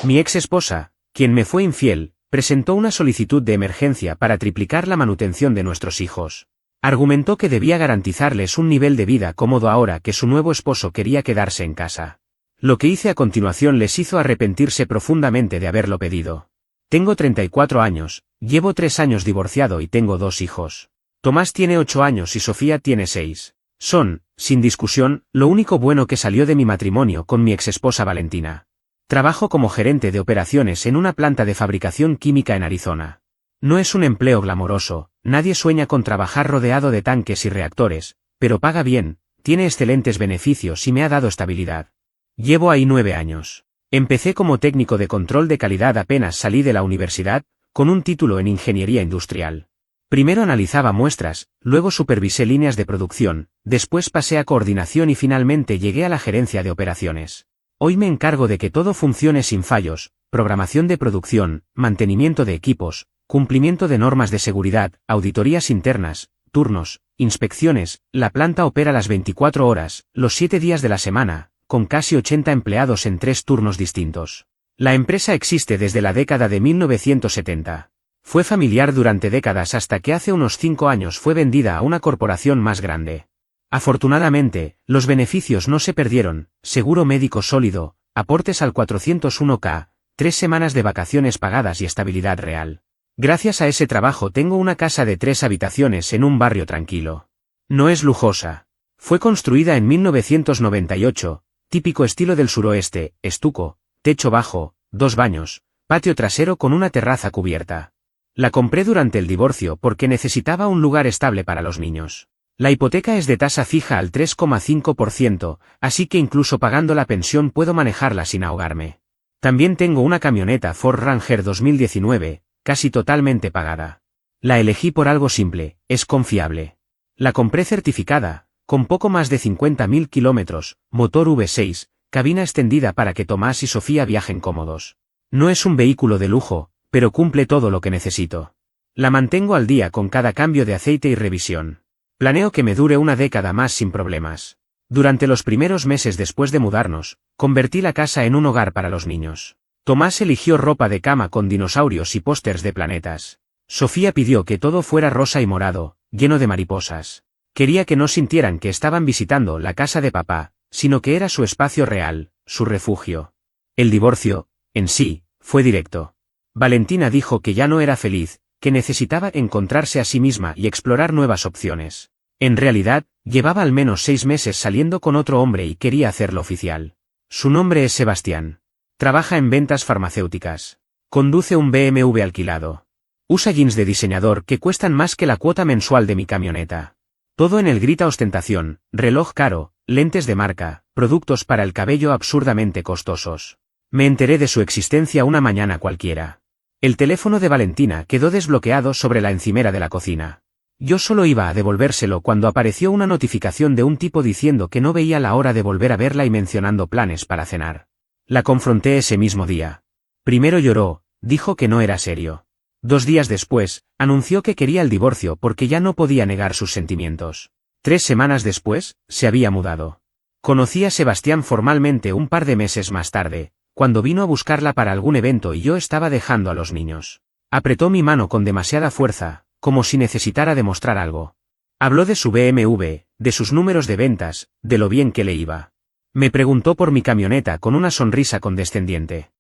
Mi ex esposa, quien me fue infiel, presentó una solicitud de emergencia para triplicar la manutención de nuestros hijos. Argumentó que debía garantizarles un nivel de vida cómodo ahora que su nuevo esposo quería quedarse en casa. Lo que hice a continuación les hizo arrepentirse profundamente de haberlo pedido. Tengo 34 años, llevo 3 años divorciado y tengo 2 hijos. Tomás tiene 8 años y Sofía tiene 6. Son, sin discusión, lo único bueno que salió de mi matrimonio con mi exesposa Valentina. Trabajo como gerente de operaciones en una planta de fabricación química en Arizona. No es un empleo glamoroso, nadie sueña con trabajar rodeado de tanques y reactores, pero paga bien, tiene excelentes beneficios y me ha dado estabilidad. Llevo ahí 9 años. Empecé como técnico de control de calidad apenas salí de la universidad, con un título en ingeniería industrial. Primero analizaba muestras, luego supervisé líneas de producción, después pasé a coordinación y finalmente llegué a la gerencia de operaciones. Hoy me encargo de que todo funcione sin fallos, programación de producción, mantenimiento de equipos, cumplimiento de normas de seguridad, auditorías internas, turnos, inspecciones, la planta opera las 24 horas, los 7 días de la semana, con casi 80 empleados en 3 turnos distintos. La empresa existe desde la década de 1970. Fue familiar durante décadas hasta que hace unos 5 años fue vendida a una corporación más grande. Afortunadamente, los beneficios no se perdieron, seguro médico sólido, aportes al 401k, 3 semanas de vacaciones pagadas y estabilidad real. Gracias a ese trabajo tengo una casa de 3 habitaciones en un barrio tranquilo. No es lujosa. Fue construida en 1998, típico estilo del suroeste, estuco, techo bajo, 2 baños, patio trasero con una terraza cubierta. La compré durante el divorcio porque necesitaba un lugar estable para los niños. La hipoteca es de tasa fija al 3,5%, así que incluso pagando la pensión puedo manejarla sin ahogarme. También tengo una camioneta Ford Ranger 2019, casi totalmente pagada. La elegí por algo simple, es confiable. La compré certificada, con poco más de 50.000 kilómetros, motor V6, cabina extendida para que Tomás y Sofía viajen cómodos. No es un vehículo de lujo, pero cumple todo lo que necesito. La mantengo al día con cada cambio de aceite y revisión. Planeo que me dure una década más sin problemas. Durante los primeros meses después de mudarnos, convertí la casa en un hogar para los niños. Tomás eligió ropa de cama con dinosaurios y pósters de planetas. Sofía pidió que todo fuera rosa y morado, lleno de mariposas. Quería que no sintieran que estaban visitando la casa de papá, sino que era su espacio real, su refugio. El divorcio, en sí, fue directo. Valentina dijo que ya no era feliz, que necesitaba encontrarse a sí misma y explorar nuevas opciones. En realidad, llevaba al menos 6 meses saliendo con otro hombre y quería hacerlo oficial. Su nombre es Sebastián. Trabaja en ventas farmacéuticas. Conduce un BMW alquilado. Usa jeans de diseñador que cuestan más que la cuota mensual de mi camioneta. Todo en él grita ostentación, reloj caro, lentes de marca, productos para el cabello absurdamente costosos. Me enteré de su existencia una mañana cualquiera. El teléfono de Valentina quedó desbloqueado sobre la encimera de la cocina. Yo solo iba a devolvérselo cuando apareció una notificación de un tipo diciendo que no veía la hora de volver a verla y mencionando planes para cenar. La confronté ese mismo día. Primero lloró, dijo que no era serio. 2 días después, anunció que quería el divorcio porque ya no podía negar sus sentimientos. 3 semanas después, se había mudado. Conocí a Sebastián formalmente un par de meses más tarde, cuando vino a buscarla para algún evento y yo estaba dejando a los niños. Apretó mi mano con demasiada fuerza, como si necesitara demostrar algo. Habló de su BMW, de sus números de ventas, de lo bien que le iba. Me preguntó por mi camioneta con una sonrisa condescendiente.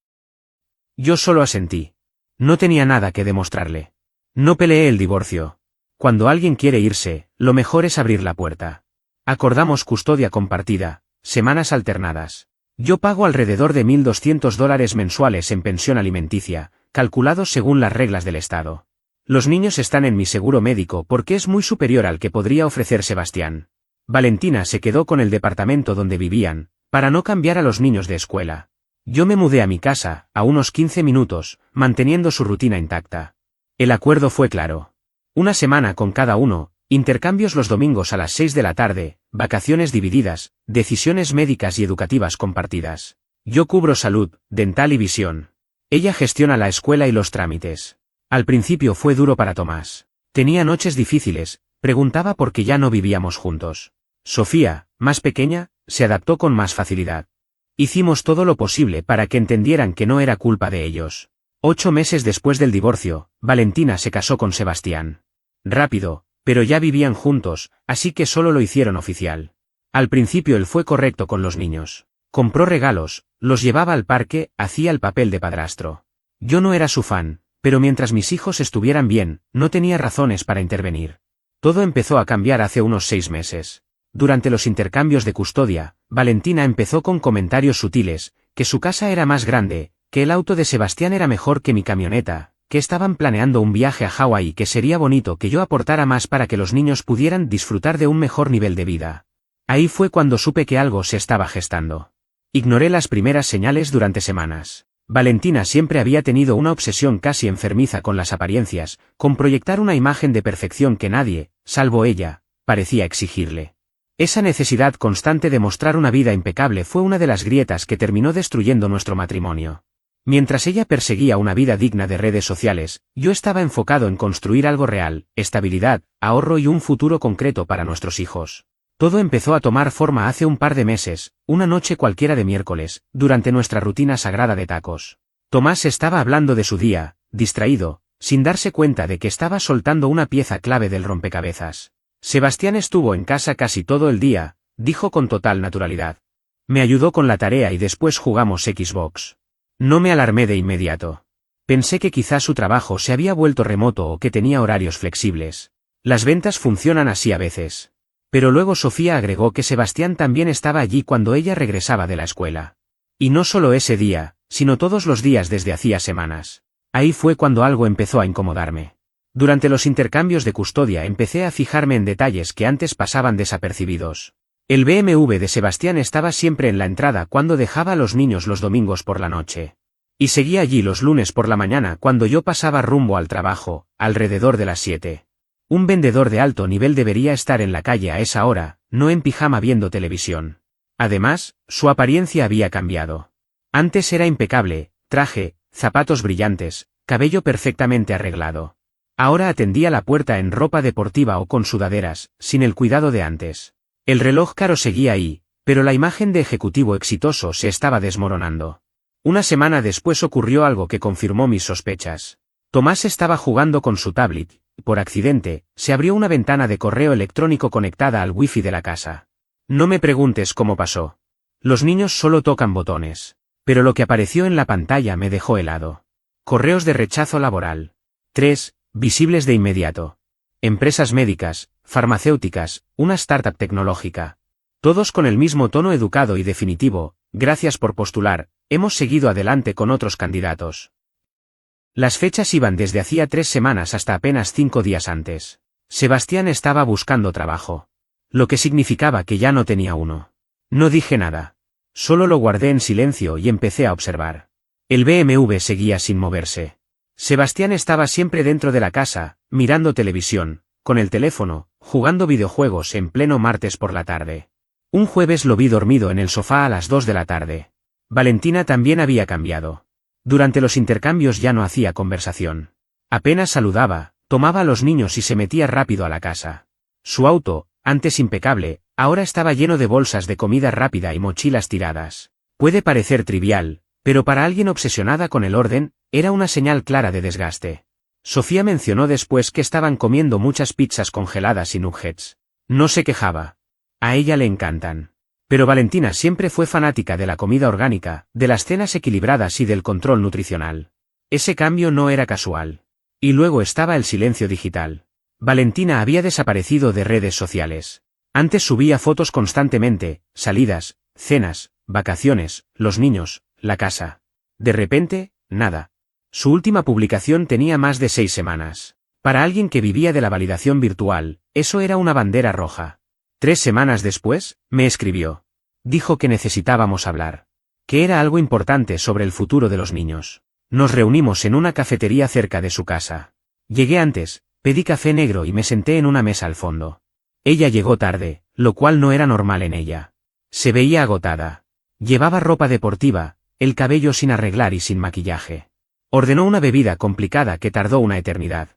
Yo solo asentí. No tenía nada que demostrarle. No peleé el divorcio. Cuando alguien quiere irse, lo mejor es abrir la puerta. Acordamos custodia compartida, semanas alternadas. Yo pago alrededor de $1.200 mensuales en pensión alimenticia, calculados según las reglas del Estado. Los niños están en mi seguro médico porque es muy superior al que podría ofrecer Sebastián. Valentina se quedó con el departamento donde vivían, para no cambiar a los niños de escuela. Yo me mudé a mi casa, a unos 15 minutos, manteniendo su rutina intacta. El acuerdo fue claro. 1 semana con cada uno, intercambios los domingos a las 6 de la tarde, vacaciones divididas, decisiones médicas y educativas compartidas. Yo cubro salud, dental y visión. Ella gestiona la escuela y los trámites. Al principio fue duro para Tomás. Tenía noches difíciles, preguntaba por qué ya no vivíamos juntos. Sofía, más pequeña, se adaptó con más facilidad. Hicimos todo lo posible para que entendieran que no era culpa de ellos. 8 meses después del divorcio, Valentina se casó con Sebastián. Rápido, pero ya vivían juntos, así que solo lo hicieron oficial. Al principio él fue correcto con los niños. Compró regalos, los llevaba al parque, hacía el papel de padrastro. Yo no era su fan, pero mientras mis hijos estuvieran bien, no tenía razones para intervenir. Todo empezó a cambiar hace unos 6 meses. Durante los intercambios de custodia, Valentina empezó con comentarios sutiles, que su casa era más grande, que el auto de Sebastián era mejor que mi camioneta, que estaban planeando un viaje a Hawái y que sería bonito que yo aportara más para que los niños pudieran disfrutar de un mejor nivel de vida. Ahí fue cuando supe que algo se estaba gestando. Ignoré las primeras señales durante semanas. Valentina siempre había tenido una obsesión casi enfermiza con las apariencias, con proyectar una imagen de perfección que nadie, salvo ella, parecía exigirle. Esa necesidad constante de mostrar una vida impecable fue una de las grietas que terminó destruyendo nuestro matrimonio. Mientras ella perseguía una vida digna de redes sociales, yo estaba enfocado en construir algo real, estabilidad, ahorro y un futuro concreto para nuestros hijos. Todo empezó a tomar forma hace un par de meses, una noche cualquiera de miércoles, durante nuestra rutina sagrada de tacos. Tomás estaba hablando de su día, distraído, sin darse cuenta de que estaba soltando una pieza clave del rompecabezas. Sebastián estuvo en casa casi todo el día, dijo con total naturalidad. Me ayudó con la tarea y después jugamos Xbox. No me alarmé de inmediato. Pensé que quizás su trabajo se había vuelto remoto o que tenía horarios flexibles. Las ventas funcionan así a veces. Pero luego Sofía agregó que Sebastián también estaba allí cuando ella regresaba de la escuela. Y no solo ese día, sino todos los días desde hacía semanas. Ahí fue cuando algo empezó a incomodarme. Durante los intercambios de custodia empecé a fijarme en detalles que antes pasaban desapercibidos. El BMW de Sebastián estaba siempre en la entrada cuando dejaba a los niños los domingos por la noche. Y seguía allí los lunes por la mañana cuando yo pasaba rumbo al trabajo, alrededor de las 7. Un vendedor de alto nivel debería estar en la calle a esa hora, no en pijama viendo televisión. Además, su apariencia había cambiado. Antes era impecable, traje, zapatos brillantes, cabello perfectamente arreglado. Ahora atendía la puerta en ropa deportiva o con sudaderas, sin el cuidado de antes. El reloj caro seguía ahí, pero la imagen de ejecutivo exitoso se estaba desmoronando. Una semana después ocurrió algo que confirmó mis sospechas. Tomás estaba jugando con su tablet, y por accidente, se abrió una ventana de correo electrónico conectada al wifi de la casa. No me preguntes cómo pasó. Los niños solo tocan botones. Pero lo que apareció en la pantalla me dejó helado. Correos de rechazo laboral. 3. Visibles de inmediato. Empresas médicas, farmacéuticas, una startup tecnológica. Todos con el mismo tono educado y definitivo, gracias por postular, hemos seguido adelante con otros candidatos. Las fechas iban desde hacía 3 semanas hasta apenas 5 días antes. Sebastián estaba buscando trabajo. Lo que significaba que ya no tenía uno. No dije nada. Solo lo guardé en silencio y empecé a observar. El BMW seguía sin moverse. Sebastián estaba siempre dentro de la casa, mirando televisión, con el teléfono, jugando videojuegos en pleno martes por la tarde. Un jueves lo vi dormido en el sofá a las 2 de la tarde. Valentina también había cambiado. Durante los intercambios ya no hacía conversación. Apenas saludaba, tomaba a los niños y se metía rápido a la casa. Su auto, antes impecable, ahora estaba lleno de bolsas de comida rápida y mochilas tiradas. Puede parecer trivial, pero para alguien obsesionada con el orden, era una señal clara de desgaste. Sofía mencionó después que estaban comiendo muchas pizzas congeladas y nuggets. No se quejaba. A ella le encantan. Pero Valentina siempre fue fanática de la comida orgánica, de las cenas equilibradas y del control nutricional. Ese cambio no era casual. Y luego estaba el silencio digital. Valentina había desaparecido de redes sociales. Antes subía fotos constantemente, salidas, cenas, vacaciones, los niños, la casa. De repente, nada. Su última publicación tenía más de 6 semanas. Para alguien que vivía de la validación virtual, eso era una bandera roja. 3 semanas después, me escribió. Dijo que necesitábamos hablar. Que era algo importante sobre el futuro de los niños. Nos reunimos en una cafetería cerca de su casa. Llegué antes, pedí café negro y me senté en una mesa al fondo. Ella llegó tarde, lo cual no era normal en ella. Se veía agotada. Llevaba ropa deportiva, el cabello sin arreglar y sin maquillaje. Ordenó una bebida complicada que tardó una eternidad.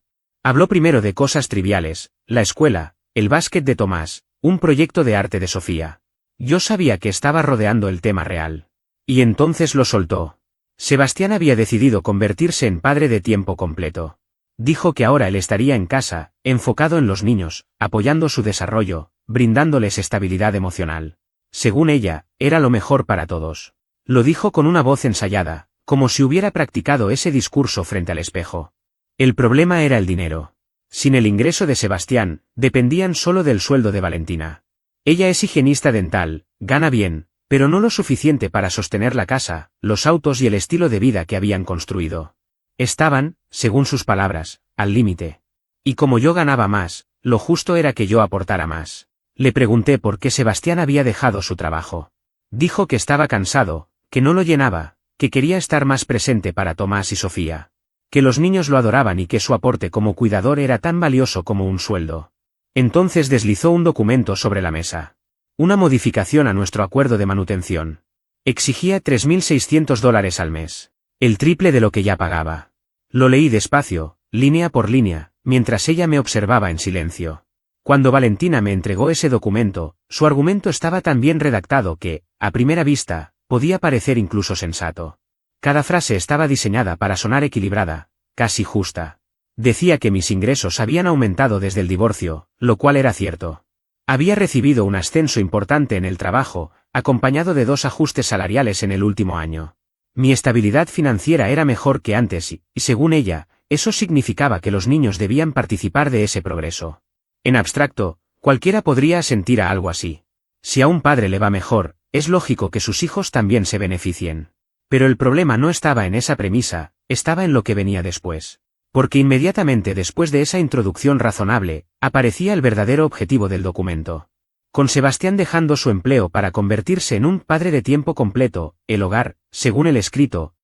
Habló primero de cosas triviales, la escuela, el básquet de Tomás, un proyecto de arte de Sofía. Yo sabía que estaba rodeando el tema real. Y entonces lo soltó. Sebastián había decidido convertirse en padre de tiempo completo. Dijo que ahora él estaría en casa, enfocado en los niños, apoyando su desarrollo, brindándoles estabilidad emocional. Según ella, era lo mejor para todos. Lo dijo con una voz ensayada, como si hubiera practicado ese discurso frente al espejo. El problema era el dinero. Sin el ingreso de Sebastián, dependían solo del sueldo de Valentina. Ella es higienista dental, gana bien, pero no lo suficiente para sostener la casa, los autos y el estilo de vida que habían construido. Estaban, según sus palabras, al límite. Y como yo ganaba más, lo justo era que yo aportara más. Le pregunté por qué Sebastián había dejado su trabajo. Dijo que estaba cansado, que no lo llenaba, que quería estar más presente para Tomás y Sofía. Que los niños lo adoraban y que su aporte como cuidador era tan valioso como un sueldo. Entonces deslizó un documento sobre la mesa. Una modificación a nuestro acuerdo de manutención. Exigía $3.600 al mes. El triple de lo que ya pagaba. Lo leí despacio, línea por línea, mientras ella me observaba en silencio. Cuando Valentina me entregó ese documento, su argumento estaba tan bien redactado que, a primera vista, podía parecer incluso sensato. Cada frase estaba diseñada para sonar equilibrada, casi justa. Decía que mis ingresos habían aumentado desde el divorcio, lo cual era cierto. Había recibido un ascenso importante en el trabajo, acompañado de 2 ajustes salariales en el último año. Mi estabilidad financiera era mejor que antes y, según ella, eso significaba que los niños debían participar de ese progreso. En abstracto, cualquiera podría asentir a algo así. Si a un padre le va mejor, es lógico que sus hijos también se beneficien. Pero el problema no estaba en esa premisa, estaba en lo que venía después. Porque inmediatamente después de esa introducción razonable, aparecía el verdadero objetivo del documento. Con Sebastián dejando su empleo para convertirse en un padre de tiempo completo, el hogar, según el escrito,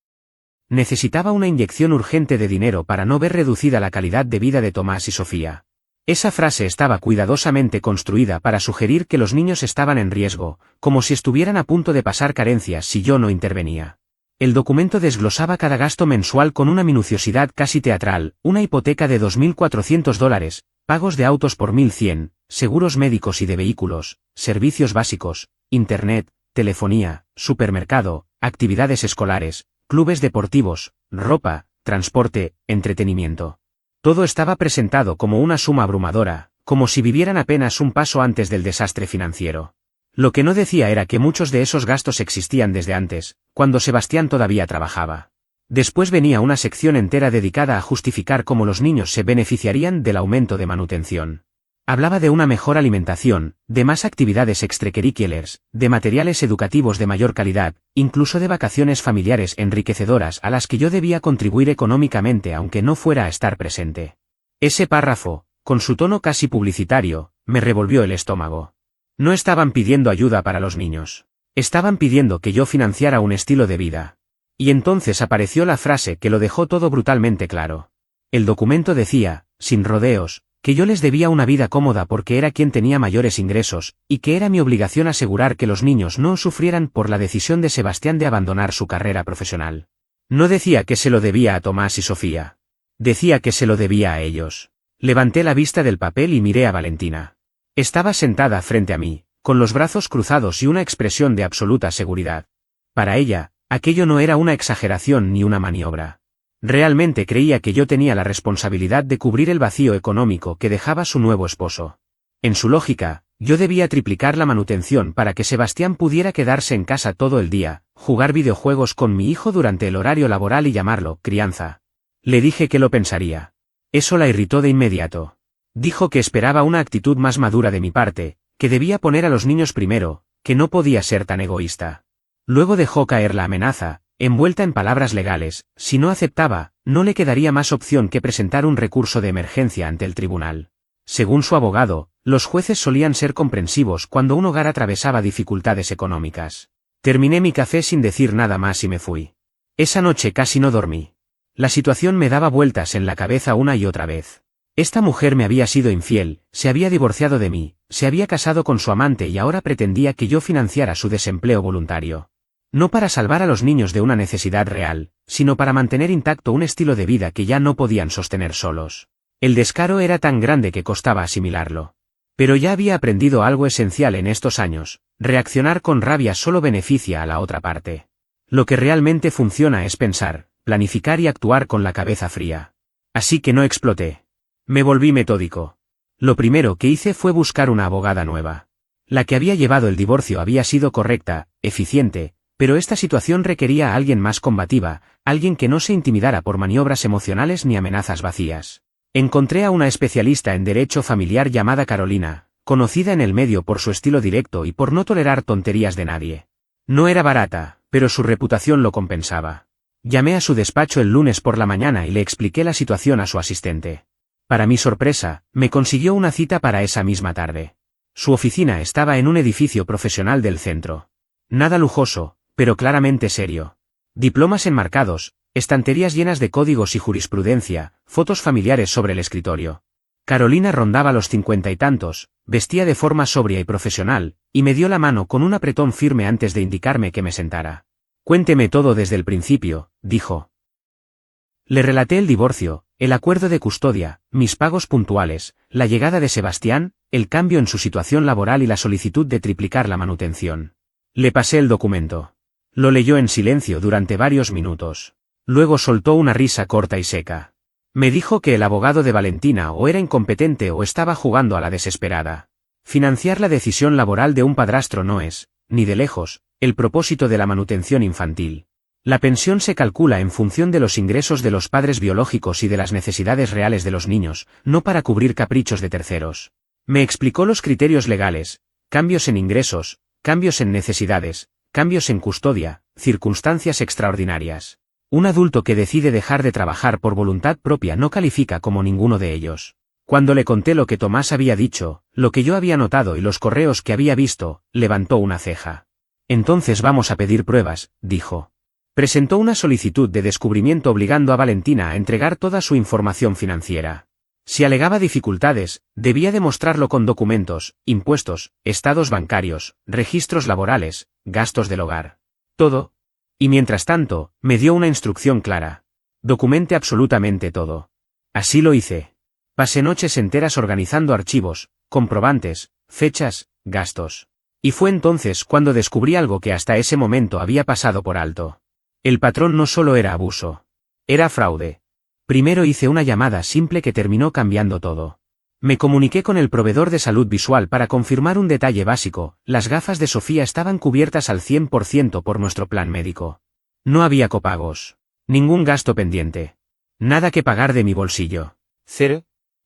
necesitaba una inyección urgente de dinero para no ver reducida la calidad de vida de Tomás y Sofía. Esa frase estaba cuidadosamente construida para sugerir que los niños estaban en riesgo, como si estuvieran a punto de pasar carencias si yo no intervenía. El documento desglosaba cada gasto mensual con una minuciosidad casi teatral, una hipoteca de $2.400, pagos de autos por $1.100, seguros médicos y de vehículos, servicios básicos, internet, telefonía, supermercado, actividades escolares, clubes deportivos, ropa, transporte, entretenimiento. Todo estaba presentado como una suma abrumadora, como si vivieran apenas un paso antes del desastre financiero. Lo que no decía era que muchos de esos gastos existían desde antes, cuando Sebastián todavía trabajaba. Después venía una sección entera dedicada a justificar cómo los niños se beneficiarían del aumento de manutención. Hablaba de una mejor alimentación, de más actividades extracurriculares, de materiales educativos de mayor calidad, incluso de vacaciones familiares enriquecedoras a las que yo debía contribuir económicamente aunque no fuera a estar presente. Ese párrafo, con su tono casi publicitario, me revolvió el estómago. No estaban pidiendo ayuda para los niños. Estaban pidiendo que yo financiara un estilo de vida. Y entonces apareció la frase que lo dejó todo brutalmente claro. El documento decía, sin rodeos, que yo les debía una vida cómoda porque era quien tenía mayores ingresos, y que era mi obligación asegurar que los niños no sufrieran por la decisión de Sebastián de abandonar su carrera profesional. No decía que se lo debía a Tomás y Sofía. Decía que se lo debía a ellos. Levanté la vista del papel y miré a Valentina. Estaba sentada frente a mí, con los brazos cruzados y una expresión de absoluta seguridad. Para ella, aquello no era una exageración ni una maniobra. Realmente creía que yo tenía la responsabilidad de cubrir el vacío económico que dejaba su nuevo esposo. En su lógica, yo debía triplicar la manutención para que Sebastián pudiera quedarse en casa todo el día, jugar videojuegos con mi hijo durante el horario laboral y llamarlo crianza. Le dije que lo pensaría. Eso la irritó de inmediato. Dijo que esperaba una actitud más madura de mi parte, que debía poner a los niños primero, que no podía ser tan egoísta. Luego dejó caer la amenaza, envuelta en palabras legales: si no aceptaba, no le quedaría más opción que presentar un recurso de emergencia ante el tribunal. Según su abogado, los jueces solían ser comprensivos cuando un hogar atravesaba dificultades económicas. Terminé mi café sin decir nada más y me fui. Esa noche casi no dormí. La situación me daba vueltas en la cabeza una y otra vez. Esta mujer me había sido infiel, se había divorciado de mí, se había casado con su amante y ahora pretendía que yo financiara su desempleo voluntario. No para salvar a los niños de una necesidad real, sino para mantener intacto un estilo de vida que ya no podían sostener solos. El descaro era tan grande que costaba asimilarlo. Pero ya había aprendido algo esencial en estos años: reaccionar con rabia solo beneficia a la otra parte. Lo que realmente funciona es pensar, planificar y actuar con la cabeza fría. Así que no exploté. Me volví metódico. Lo primero que hice fue buscar una abogada nueva. La que había llevado el divorcio había sido correcta, eficiente, pero esta situación requería a alguien más combativa, alguien que no se intimidara por maniobras emocionales ni amenazas vacías. Encontré a una especialista en derecho familiar llamada Carolina, conocida en el medio por su estilo directo y por no tolerar tonterías de nadie. No era barata, pero su reputación lo compensaba. Llamé a su despacho el lunes por la mañana y le expliqué la situación a su asistente. Para mi sorpresa, me consiguió una cita para esa misma tarde. Su oficina estaba en un edificio profesional del centro. Nada lujoso, pero claramente serio. Diplomas enmarcados, estanterías llenas de códigos y jurisprudencia, fotos familiares sobre el escritorio. Carolina rondaba los 50 y tantos, vestía de forma sobria y profesional, y me dio la mano con un apretón firme antes de indicarme que me sentara. Cuénteme todo desde el principio, dijo. Le relaté el divorcio, el acuerdo de custodia, mis pagos puntuales, la llegada de Sebastián, el cambio en su situación laboral y la solicitud de triplicar la manutención. Le pasé el documento. Lo leyó en silencio durante varios minutos. Luego soltó una risa corta y seca. Me dijo que el abogado de Valentina o era incompetente o estaba jugando a la desesperada. Financiar la decisión laboral de un padrastro no es, ni de lejos, el propósito de la manutención infantil. La pensión se calcula en función de los ingresos de los padres biológicos y de las necesidades reales de los niños, no para cubrir caprichos de terceros. Me explicó los criterios legales, cambios en ingresos, cambios en necesidades, cambios en custodia, circunstancias extraordinarias. Un adulto que decide dejar de trabajar por voluntad propia no califica como ninguno de ellos. Cuando le conté lo que Tomás había dicho, lo que yo había notado y los correos que había visto, levantó una ceja. Entonces vamos a pedir pruebas, dijo. Presentó una solicitud de descubrimiento obligando a Valentina a entregar toda su información financiera. Si alegaba dificultades, debía demostrarlo con documentos, impuestos, estados bancarios, registros laborales, gastos del hogar. Todo. Y mientras tanto, me dio una instrucción clara. Documente absolutamente todo. Así lo hice. Pasé noches enteras organizando archivos, comprobantes, fechas, gastos. Y fue entonces cuando descubrí algo que hasta ese momento había pasado por alto. El patrón no solo era abuso. Era fraude. Primero hice una llamada simple que terminó cambiando todo. Me comuniqué con el proveedor de salud visual para confirmar un detalle básico: las gafas de Sofía estaban cubiertas al 100% por nuestro plan médico. No había copagos. Ningún gasto pendiente. Nada que pagar de mi bolsillo. Cero.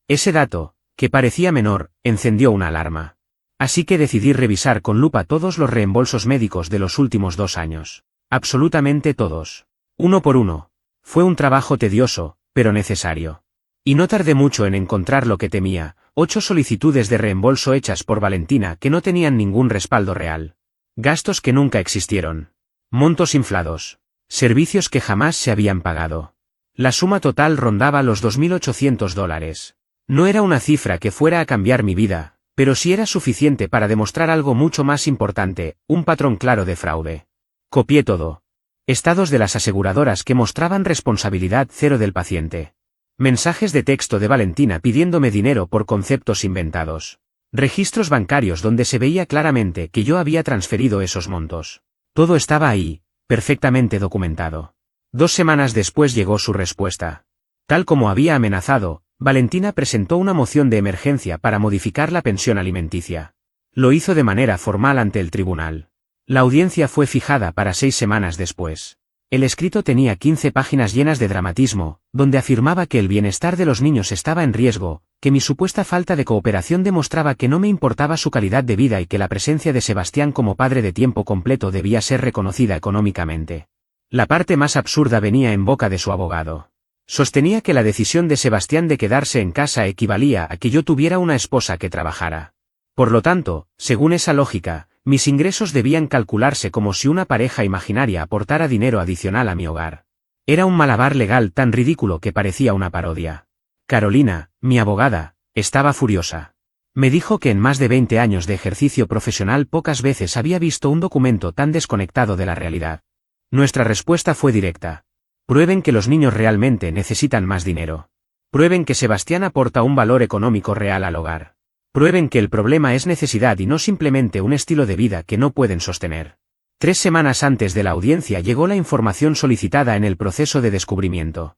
Ese dato, que parecía menor, encendió una alarma. Así que decidí revisar con lupa todos los reembolsos médicos de los últimos 2 años. Absolutamente todos. Uno por uno. Fue un trabajo tedioso, pero necesario. Y no tardé mucho en encontrar lo que temía: 8 solicitudes de reembolso hechas por Valentina que no tenían ningún respaldo real. Gastos que nunca existieron. Montos inflados. Servicios que jamás se habían pagado. La suma total rondaba los $2.800. No era una cifra que fuera a cambiar mi vida, pero sí era suficiente para demostrar algo mucho más importante: un patrón claro de fraude. Copié todo. Estados de las aseguradoras que mostraban responsabilidad cero del paciente. Mensajes de texto de Valentina pidiéndome dinero por conceptos inventados. Registros bancarios donde se veía claramente que yo había transferido esos montos. Todo estaba ahí, perfectamente documentado. 2 semanas después llegó su respuesta. Tal como había amenazado, Valentina presentó una moción de emergencia para modificar la pensión alimenticia. Lo hizo de manera formal ante el tribunal. La audiencia fue fijada para 6 semanas después. El escrito tenía 15 páginas llenas de dramatismo, donde afirmaba que el bienestar de los niños estaba en riesgo, que mi supuesta falta de cooperación demostraba que no me importaba su calidad de vida y que la presencia de Sebastián como padre de tiempo completo debía ser reconocida económicamente. La parte más absurda venía en boca de su abogado. Sostenía que la decisión de Sebastián de quedarse en casa equivalía a que yo tuviera una esposa que trabajara. Por lo tanto, según esa lógica, mis ingresos debían calcularse como si una pareja imaginaria aportara dinero adicional a mi hogar. Era un malabar legal tan ridículo que parecía una parodia. Carolina, mi abogada, estaba furiosa. Me dijo que en más de 20 años de ejercicio profesional pocas veces había visto un documento tan desconectado de la realidad. Nuestra respuesta fue directa. Prueben que los niños realmente necesitan más dinero. Prueben que Sebastián aporta un valor económico real al hogar. Prueben que el problema es necesidad y no simplemente un estilo de vida que no pueden sostener. 3 semanas antes de la audiencia llegó la información solicitada en el proceso de descubrimiento.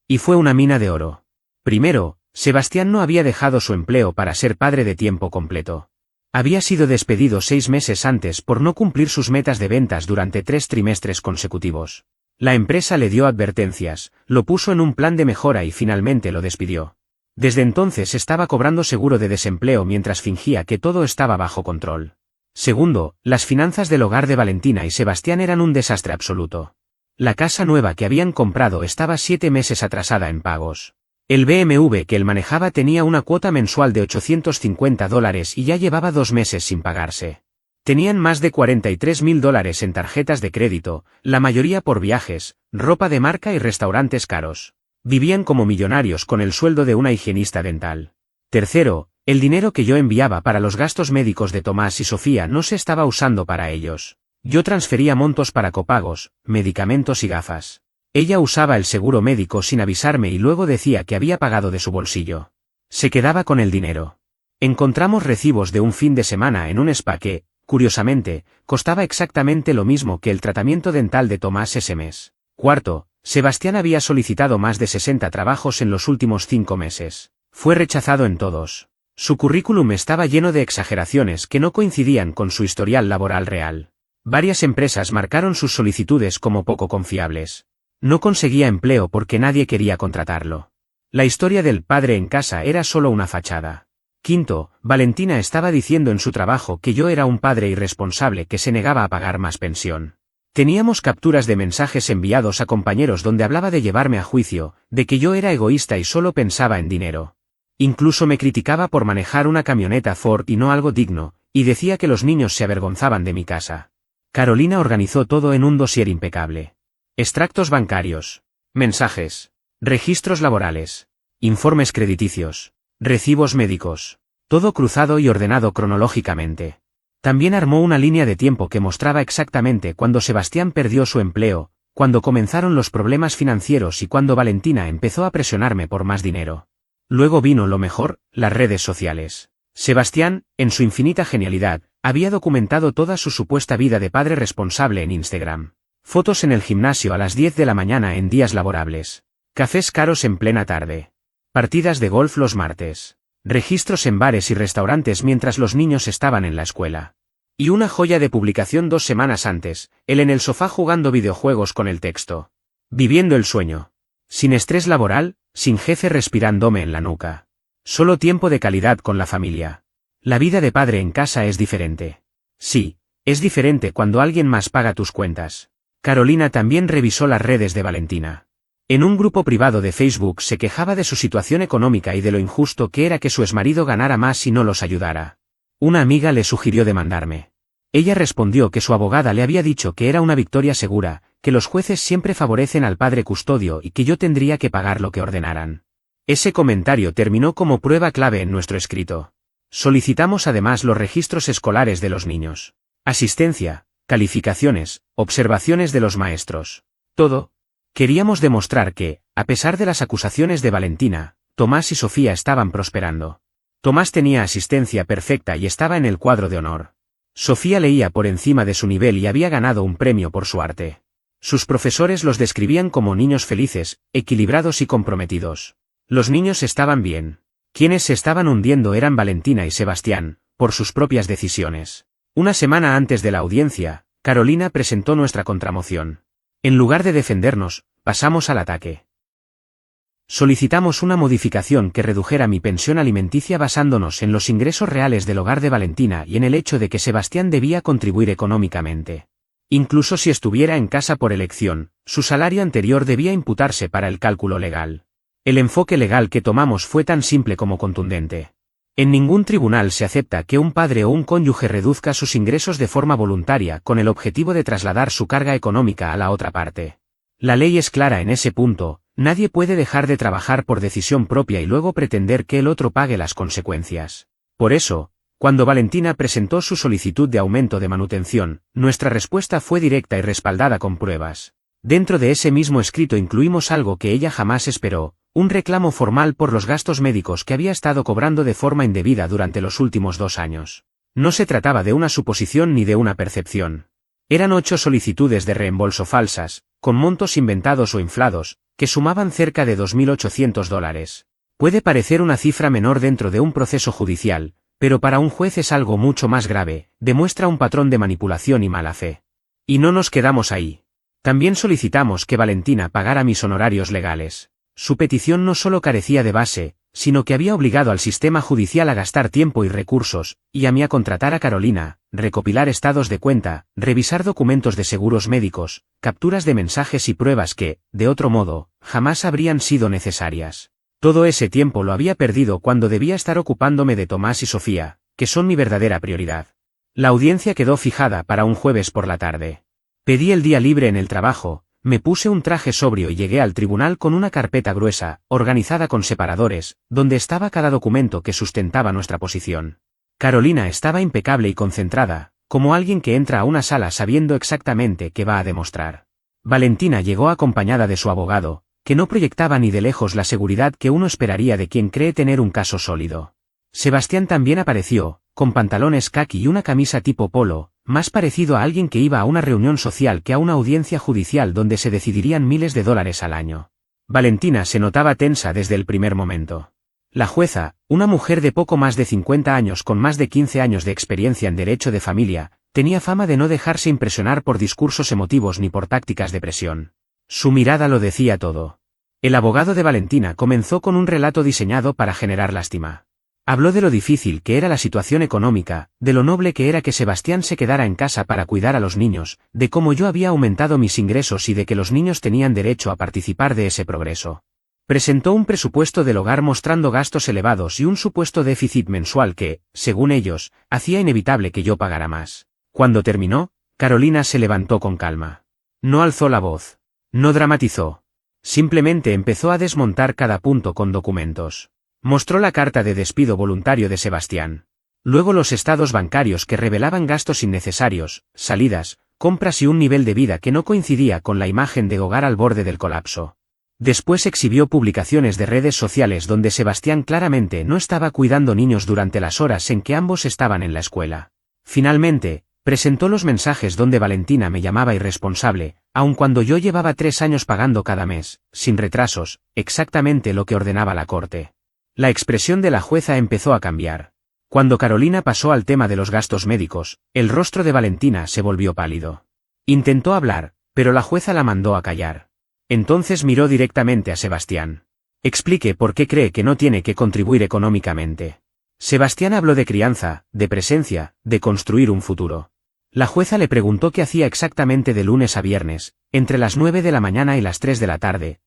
Y fue una mina de oro. Primero, Sebastián no había dejado su empleo para ser padre de tiempo completo. Había sido despedido 6 meses antes por no cumplir sus metas de ventas durante 3 trimestres consecutivos. La empresa le dio advertencias, lo puso en un plan de mejora y finalmente lo despidió. Desde entonces estaba cobrando seguro de desempleo mientras fingía que todo estaba bajo control. Segundo, las finanzas del hogar de Valentina y Sebastián eran un desastre absoluto. La casa nueva que habían comprado estaba 7 meses atrasada en pagos. El BMW que él manejaba tenía una cuota mensual de $850 y ya llevaba 2 meses sin pagarse. Tenían más de $43.000 en tarjetas de crédito, la mayoría por viajes, ropa de marca y restaurantes caros. Vivían como millonarios con el sueldo de una higienista dental. Tercero, el dinero que yo enviaba para los gastos médicos de Tomás y Sofía no se estaba usando para ellos. Yo transfería montos para copagos, medicamentos y gafas. Ella usaba el seguro médico sin avisarme y luego decía que había pagado de su bolsillo. Se quedaba con el dinero. Encontramos recibos de un fin de semana en un spa que, curiosamente, costaba exactamente lo mismo que el tratamiento dental de Tomás ese mes. Cuarto, Sebastián había solicitado más de 60 trabajos en los últimos 5 meses. Fue rechazado en todos. Su currículum estaba lleno de exageraciones que no coincidían con su historial laboral real. Varias empresas marcaron sus solicitudes como poco confiables. No conseguía empleo porque nadie quería contratarlo. La historia del padre en casa era solo una fachada. Quinto, Valentina estaba diciendo en su trabajo que yo era un padre irresponsable que se negaba a pagar más pensión. Teníamos capturas de mensajes enviados a compañeros donde hablaba de llevarme a juicio, de que yo era egoísta y solo pensaba en dinero. Incluso me criticaba por manejar una camioneta Ford y no algo digno, y decía que los niños se avergonzaban de mi casa. Carolina organizó todo en un dossier impecable. Extractos bancarios, mensajes, registros laborales, informes crediticios, recibos médicos, todo cruzado y ordenado cronológicamente. También armó una línea de tiempo que mostraba exactamente cuándo Sebastián perdió su empleo, cuándo comenzaron los problemas financieros y cuándo Valentina empezó a presionarme por más dinero. Luego vino lo mejor, las redes sociales. Sebastián, en su infinita genialidad, había documentado toda su supuesta vida de padre responsable en Instagram. Fotos en el gimnasio a las 10 de la mañana en días laborables. Cafés caros en plena tarde. Partidas de golf los martes. Registros en bares y restaurantes mientras los niños estaban en la escuela. Y una joya de publicación 2 semanas antes, él en el sofá jugando videojuegos con el texto. Viviendo el sueño. Sin estrés laboral, sin jefe respirándome en la nuca. Solo tiempo de calidad con la familia. La vida de padre en casa es diferente. Sí, es diferente cuando alguien más paga tus cuentas. Carolina también revisó las redes de Valentina. En un grupo privado de Facebook se quejaba de su situación económica y de lo injusto que era que su exmarido ganara más y no los ayudara. Una amiga le sugirió demandarme. Ella respondió que su abogada le había dicho que era una victoria segura, que los jueces siempre favorecen al padre custodio y que yo tendría que pagar lo que ordenaran. Ese comentario terminó como prueba clave en nuestro escrito. Solicitamos además los registros escolares de los niños. Asistencia, calificaciones, observaciones de los maestros. Todo. Queríamos demostrar que, a pesar de las acusaciones de Valentina, Tomás y Sofía estaban prosperando. Tomás tenía asistencia perfecta y estaba en el cuadro de honor. Sofía leía por encima de su nivel y había ganado un premio por su arte. Sus profesores los describían como niños felices, equilibrados y comprometidos. Los niños estaban bien. Quienes se estaban hundiendo eran Valentina y Sebastián, por sus propias decisiones. Una semana antes de la audiencia, Carolina presentó nuestra contramoción. En lugar de defendernos, pasamos al ataque. Solicitamos una modificación que redujera mi pensión alimenticia basándonos en los ingresos reales del hogar de Valentina y en el hecho de que Sebastián debía contribuir económicamente. Incluso si estuviera en casa por elección, su salario anterior debía imputarse para el cálculo legal. El enfoque legal que tomamos fue tan simple como contundente. En ningún tribunal se acepta que un padre o un cónyuge reduzca sus ingresos de forma voluntaria con el objetivo de trasladar su carga económica a la otra parte. La ley es clara en ese punto, nadie puede dejar de trabajar por decisión propia y luego pretender que el otro pague las consecuencias. Por eso, cuando Valentina presentó su solicitud de aumento de manutención, nuestra respuesta fue directa y respaldada con pruebas. Dentro de ese mismo escrito incluimos algo que ella jamás esperó, un reclamo formal por los gastos médicos que había estado cobrando de forma indebida durante los últimos 2 años. No se trataba de una suposición ni de una percepción. Eran 8 solicitudes de reembolso falsas, con montos inventados o inflados, que sumaban cerca de $2.800. Puede parecer una cifra menor dentro de un proceso judicial, pero para un juez es algo mucho más grave, demuestra un patrón de manipulación y mala fe. Y no nos quedamos ahí. También solicitamos que Valentina pagara mis honorarios legales. Su petición no solo carecía de base, sino que había obligado al sistema judicial a gastar tiempo y recursos, y a mí a contratar a Carolina, recopilar estados de cuenta, revisar documentos de seguros médicos, capturas de mensajes y pruebas que, de otro modo, jamás habrían sido necesarias. Todo ese tiempo lo había perdido cuando debía estar ocupándome de Tomás y Sofía, que son mi verdadera prioridad. La audiencia quedó fijada para un jueves por la tarde. Pedí el día libre en el trabajo, me puse un traje sobrio y llegué al tribunal con una carpeta gruesa, organizada con separadores, donde estaba cada documento que sustentaba nuestra posición. Carolina estaba impecable y concentrada, como alguien que entra a una sala sabiendo exactamente qué va a demostrar. Valentina llegó acompañada de su abogado, que no proyectaba ni de lejos la seguridad que uno esperaría de quien cree tener un caso sólido. Sebastián también apareció, con pantalones caqui y una camisa tipo polo, más parecido a alguien que iba a una reunión social que a una audiencia judicial donde se decidirían miles de dólares al año. Valentina se notaba tensa desde el primer momento. La jueza, una mujer de poco más de 50 años con más de 15 años de experiencia en derecho de familia, tenía fama de no dejarse impresionar por discursos emotivos ni por tácticas de presión. Su mirada lo decía todo. El abogado de Valentina comenzó con un relato diseñado para generar lástima. Habló de lo difícil que era la situación económica, de lo noble que era que Sebastián se quedara en casa para cuidar a los niños, de cómo yo había aumentado mis ingresos y de que los niños tenían derecho a participar de ese progreso. Presentó un presupuesto del hogar mostrando gastos elevados y un supuesto déficit mensual que, según ellos, hacía inevitable que yo pagara más. Cuando terminó, Carolina se levantó con calma. No alzó la voz. No dramatizó. Simplemente empezó a desmontar cada punto con documentos. Mostró la carta de despido voluntario de Sebastián. Luego los estados bancarios que revelaban gastos innecesarios, salidas, compras y un nivel de vida que no coincidía con la imagen de hogar al borde del colapso. Después exhibió publicaciones de redes sociales donde Sebastián claramente no estaba cuidando niños durante las horas en que ambos estaban en la escuela. Finalmente, presentó los mensajes donde Valentina me llamaba irresponsable, aun cuando yo llevaba 3 años pagando cada mes, sin retrasos, exactamente lo que ordenaba la corte. La expresión de la jueza empezó a cambiar. Cuando Carolina pasó al tema de los gastos médicos, el rostro de Valentina se volvió pálido. Intentó hablar, pero la jueza la mandó a callar. Entonces miró directamente a Sebastián. Explique por qué cree que no tiene que contribuir económicamente. Sebastián habló de crianza, de presencia, de construir un futuro. La jueza le preguntó qué hacía exactamente de lunes a viernes, entre las 9 de la mañana y las 3 de la tarde,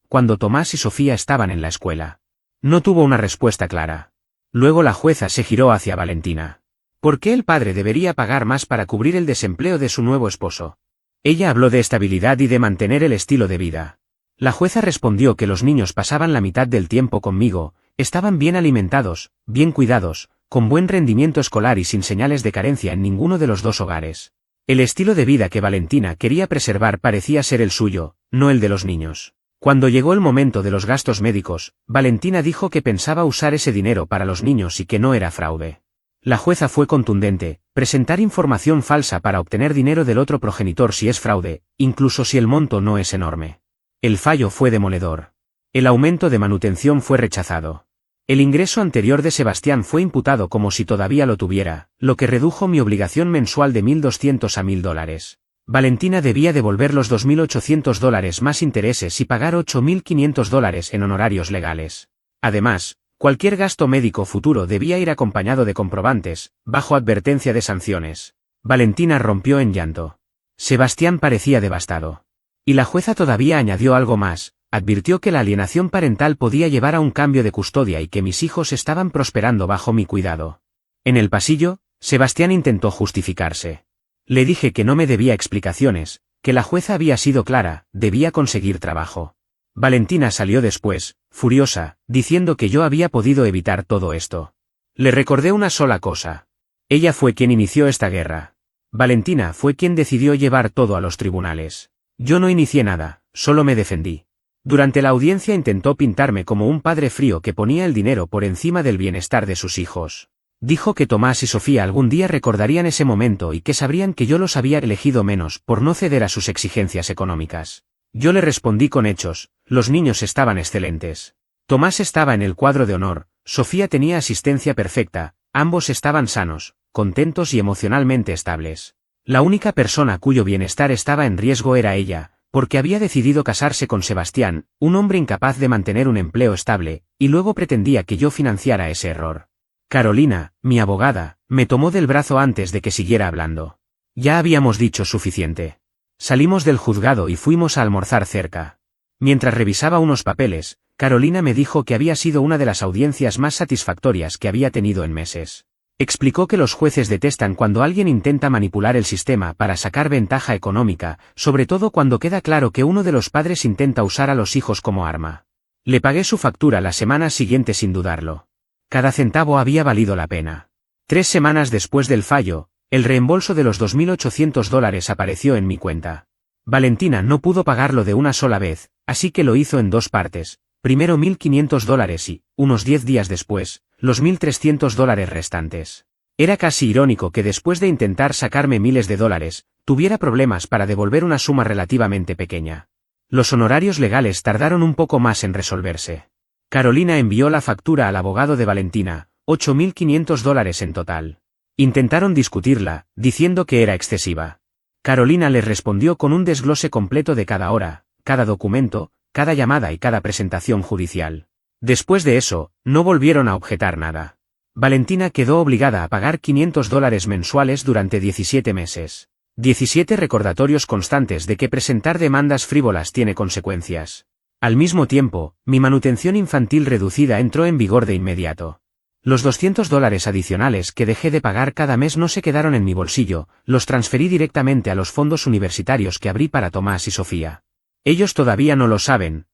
cuando Tomás y Sofía estaban en la escuela. No tuvo una respuesta clara. Luego la jueza se giró hacia Valentina. ¿Por qué el padre debería pagar más para cubrir el desempleo de su nuevo esposo? Ella habló de estabilidad y de mantener el estilo de vida. La jueza respondió que los niños pasaban la mitad del tiempo conmigo, estaban bien alimentados, bien cuidados, con buen rendimiento escolar y sin señales de carencia en ninguno de los dos hogares. El estilo de vida que Valentina quería preservar parecía ser el suyo, no el de los niños. Cuando llegó el momento de los gastos médicos, Valentina dijo que pensaba usar ese dinero para los niños y que no era fraude. La jueza fue contundente: presentar información falsa para obtener dinero del otro progenitor si es fraude, incluso si el monto no es enorme. El fallo fue demoledor. El aumento de manutención fue rechazado. El ingreso anterior de Sebastián fue imputado como si todavía lo tuviera, lo que redujo mi obligación mensual de $1.200 a $1.000. Valentina debía devolver los $2.800 más intereses y pagar $8.500 en honorarios legales. Además, cualquier gasto médico futuro debía ir acompañado de comprobantes, bajo advertencia de sanciones. Valentina rompió en llanto. Sebastián parecía devastado. Y la jueza todavía añadió algo más: advirtió que la alienación parental podía llevar a un cambio de custodia y que mis hijos estaban prosperando bajo mi cuidado. En el pasillo, Sebastián intentó justificarse. Le dije que no me debía explicaciones, que la jueza había sido clara, debía conseguir trabajo. Valentina salió después, furiosa, diciendo que yo había podido evitar todo esto. Le recordé una sola cosa. Ella fue quien inició esta guerra. Valentina fue quien decidió llevar todo a los tribunales. Yo no inicié nada, solo me defendí. Durante la audiencia intentó pintarme como un padre frío que ponía el dinero por encima del bienestar de sus hijos. Dijo que Tomás y Sofía algún día recordarían ese momento y que sabrían que yo los había elegido menos por no ceder a sus exigencias económicas. Yo le respondí con hechos, los niños estaban excelentes. Tomás estaba en el cuadro de honor, Sofía tenía asistencia perfecta, ambos estaban sanos, contentos y emocionalmente estables. La única persona cuyo bienestar estaba en riesgo era ella, porque había decidido casarse con Sebastián, un hombre incapaz de mantener un empleo estable, y luego pretendía que yo financiara ese error. Carolina, mi abogada, me tomó del brazo antes de que siguiera hablando. Ya habíamos dicho suficiente. Salimos del juzgado y fuimos a almorzar cerca. Mientras revisaba unos papeles, Carolina me dijo que había sido una de las audiencias más satisfactorias que había tenido en meses. Explicó que los jueces detestan cuando alguien intenta manipular el sistema para sacar ventaja económica, sobre todo cuando queda claro que uno de los padres intenta usar a los hijos como arma. Le pagué su factura la semana siguiente sin dudarlo. Cada centavo había valido la pena. 3 semanas después del fallo, el reembolso de los $2.800 apareció en mi cuenta. Valentina no pudo pagarlo de una sola vez, así que lo hizo en 2 partes, primero $1.500 y, unos 10 días después, los $1.300 restantes. Era casi irónico que después de intentar sacarme miles de dólares, tuviera problemas para devolver una suma relativamente pequeña. Los honorarios legales tardaron un poco más en resolverse. Carolina envió la factura al abogado de Valentina, $8.500 en total. Intentaron discutirla, diciendo que era excesiva. Carolina les respondió con un desglose completo de cada hora, cada documento, cada llamada y cada presentación judicial. Después de eso, no volvieron a objetar nada. Valentina quedó obligada a pagar $500 mensuales durante 17 meses. 17 recordatorios constantes de que presentar demandas frívolas tiene consecuencias. Al mismo tiempo, mi manutención infantil reducida entró en vigor de inmediato. Los $200 adicionales que dejé de pagar cada mes no se quedaron en mi bolsillo, los transferí directamente a los fondos universitarios que abrí para Tomás y Sofía. Ellos todavía no lo saben,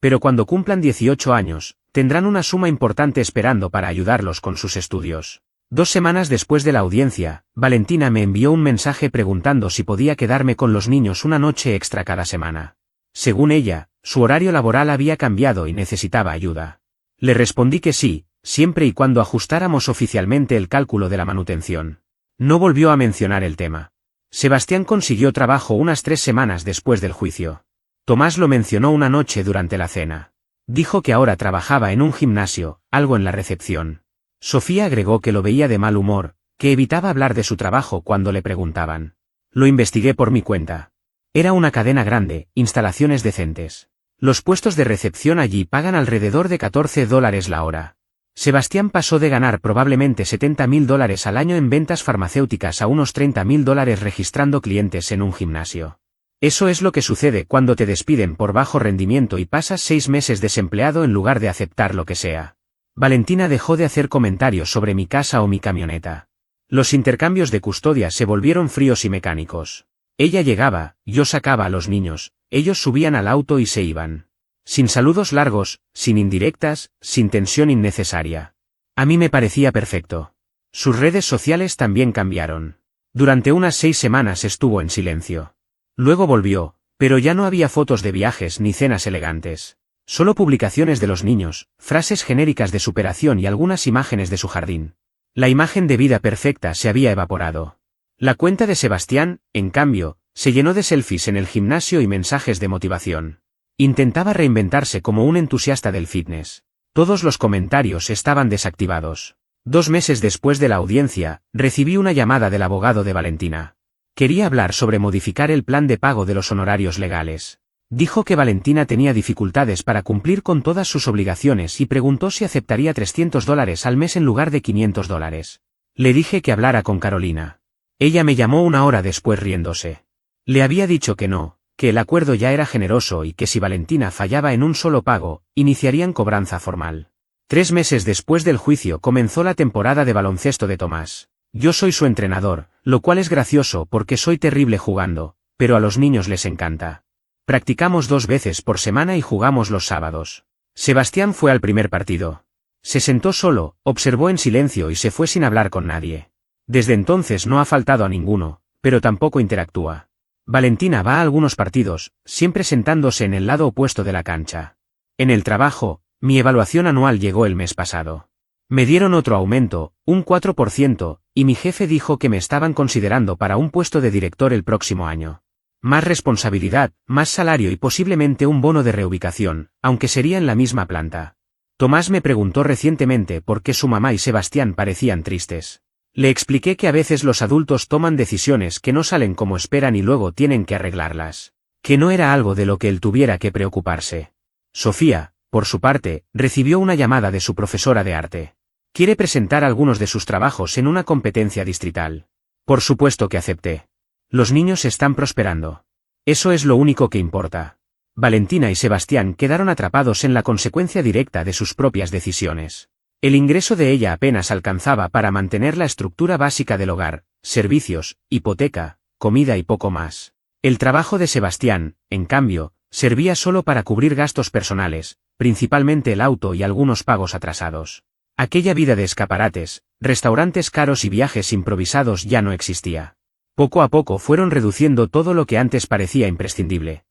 pero cuando cumplan 18 años, tendrán una suma importante esperando para ayudarlos con sus estudios. 2 semanas después de la audiencia, Valentina me envió un mensaje preguntando si podía quedarme con los niños una noche extra cada semana. Según ella, su horario laboral había cambiado y necesitaba ayuda. Le respondí que sí, siempre y cuando ajustáramos oficialmente el cálculo de la manutención. No volvió a mencionar el tema. Sebastián consiguió trabajo unas 3 semanas después del juicio. Tomás lo mencionó una noche durante la cena. Dijo que ahora trabajaba en un gimnasio, algo en la recepción. Sofía agregó que lo veía de mal humor, que evitaba hablar de su trabajo cuando le preguntaban. Lo investigué por mi cuenta. Era una cadena grande, instalaciones decentes. Los puestos de recepción allí pagan alrededor de $14 la hora. Sebastián pasó de ganar probablemente $70.000 al año en ventas farmacéuticas a unos $30.000 registrando clientes en un gimnasio. Eso es lo que sucede cuando te despiden por bajo rendimiento y pasas 6 meses desempleado en lugar de aceptar lo que sea. Valentina dejó de hacer comentarios sobre mi casa o mi camioneta. Los intercambios de custodia se volvieron fríos y mecánicos. Ella llegaba, yo sacaba a los niños, ellos subían al auto y se iban. Sin saludos largos, sin indirectas, sin tensión innecesaria. A mí me parecía perfecto. Sus redes sociales también cambiaron. Durante unas 6 semanas estuvo en silencio. Luego volvió, pero ya no había fotos de viajes ni cenas elegantes. Solo publicaciones de los niños, frases genéricas de superación y algunas imágenes de su jardín. La imagen de vida perfecta se había evaporado. La cuenta de Sebastián, en cambio, se llenó de selfies en el gimnasio y mensajes de motivación. Intentaba reinventarse como un entusiasta del fitness. Todos los comentarios estaban desactivados. 2 meses después de la audiencia, recibí una llamada del abogado de Valentina. Quería hablar sobre modificar el plan de pago de los honorarios legales. Dijo que Valentina tenía dificultades para cumplir con todas sus obligaciones y preguntó si aceptaría $300 al mes en lugar de $500. Le dije que hablara con Carolina. Ella me llamó una hora después riéndose. Le había dicho que no, que el acuerdo ya era generoso y que si Valentina fallaba en un solo pago, iniciarían cobranza formal. 3 meses después del juicio comenzó la temporada de baloncesto de Tomás. Yo soy su entrenador, lo cual es gracioso porque soy terrible jugando, pero a los niños les encanta. Practicamos 2 veces por semana y jugamos los sábados. Sebastián fue al primer partido. Se sentó solo, observó en silencio y se fue sin hablar con nadie. Desde entonces no ha faltado a ninguno, pero tampoco interactúa. Valentina va a algunos partidos, siempre sentándose en el lado opuesto de la cancha. En el trabajo, mi evaluación anual llegó el mes pasado. Me dieron otro aumento, un 4%, y mi jefe dijo que me estaban considerando para un puesto de director el próximo año. Más responsabilidad, más salario y posiblemente un bono de reubicación, aunque sería en la misma planta. Tomás me preguntó recientemente por qué su mamá y Sebastián parecían tristes. Le expliqué que a veces los adultos toman decisiones que no salen como esperan y luego tienen que arreglarlas. Que no era algo de lo que él tuviera que preocuparse. Sofía, por su parte, recibió una llamada de su profesora de arte. Quiere presentar algunos de sus trabajos en una competencia distrital. Por supuesto que acepté. Los niños están prosperando. Eso es lo único que importa. Valentina y Sebastián quedaron atrapados en la consecuencia directa de sus propias decisiones. El ingreso de ella apenas alcanzaba para mantener la estructura básica del hogar, servicios, hipoteca, comida y poco más. El trabajo de Sebastián, en cambio, servía solo para cubrir gastos personales, principalmente el auto y algunos pagos atrasados. Aquella vida de escaparates, restaurantes caros y viajes improvisados ya no existía. Poco a poco fueron reduciendo todo lo que antes parecía imprescindible.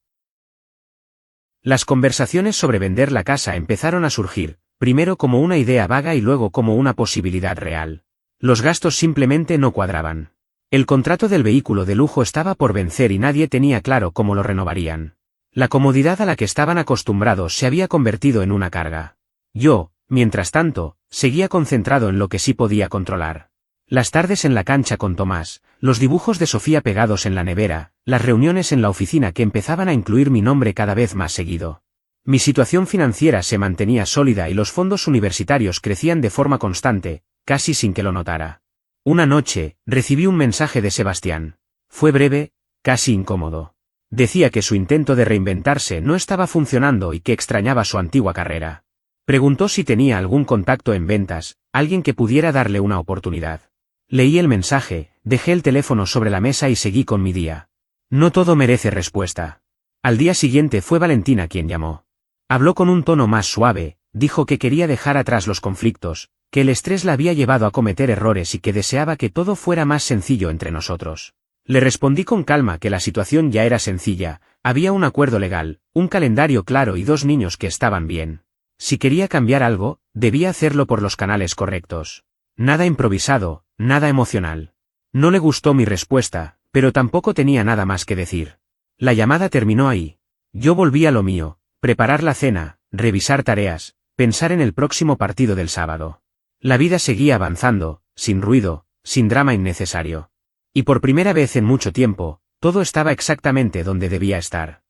Las conversaciones sobre vender la casa empezaron a surgir, primero como una idea vaga y luego como una posibilidad real. Los gastos simplemente no cuadraban. El contrato del vehículo de lujo estaba por vencer y nadie tenía claro cómo lo renovarían. La comodidad a la que estaban acostumbrados se había convertido en una carga. Yo, mientras tanto, seguía concentrado en lo que sí podía controlar. Las tardes en la cancha con Tomás, los dibujos de Sofía pegados en la nevera, las reuniones en la oficina que empezaban a incluir mi nombre cada vez más seguido. Mi situación financiera se mantenía sólida y los fondos universitarios crecían de forma constante, casi sin que lo notara. Una noche, recibí un mensaje de Sebastián. Fue breve, casi incómodo. Decía que su intento de reinventarse no estaba funcionando y que extrañaba su antigua carrera. Preguntó si tenía algún contacto en ventas, alguien que pudiera darle una oportunidad. Leí el mensaje, dejé el teléfono sobre la mesa y seguí con mi día. No todo merece respuesta. Al día siguiente fue Valentina quien llamó. Habló con un tono más suave, dijo que quería dejar atrás los conflictos, que el estrés la había llevado a cometer errores y que deseaba que todo fuera más sencillo entre nosotros. Le respondí con calma que la situación ya era sencilla, había un acuerdo legal, un calendario claro y 2 niños que estaban bien. Si quería cambiar algo, debía hacerlo por los canales correctos. Nada improvisado, nada emocional. No le gustó mi respuesta, pero tampoco tenía nada más que decir. La llamada terminó ahí. Yo volví a lo mío, preparar la cena, revisar tareas, pensar en el próximo partido del sábado. La vida seguía avanzando, sin ruido, sin drama innecesario. Y por primera vez en mucho tiempo, todo estaba exactamente donde debía estar.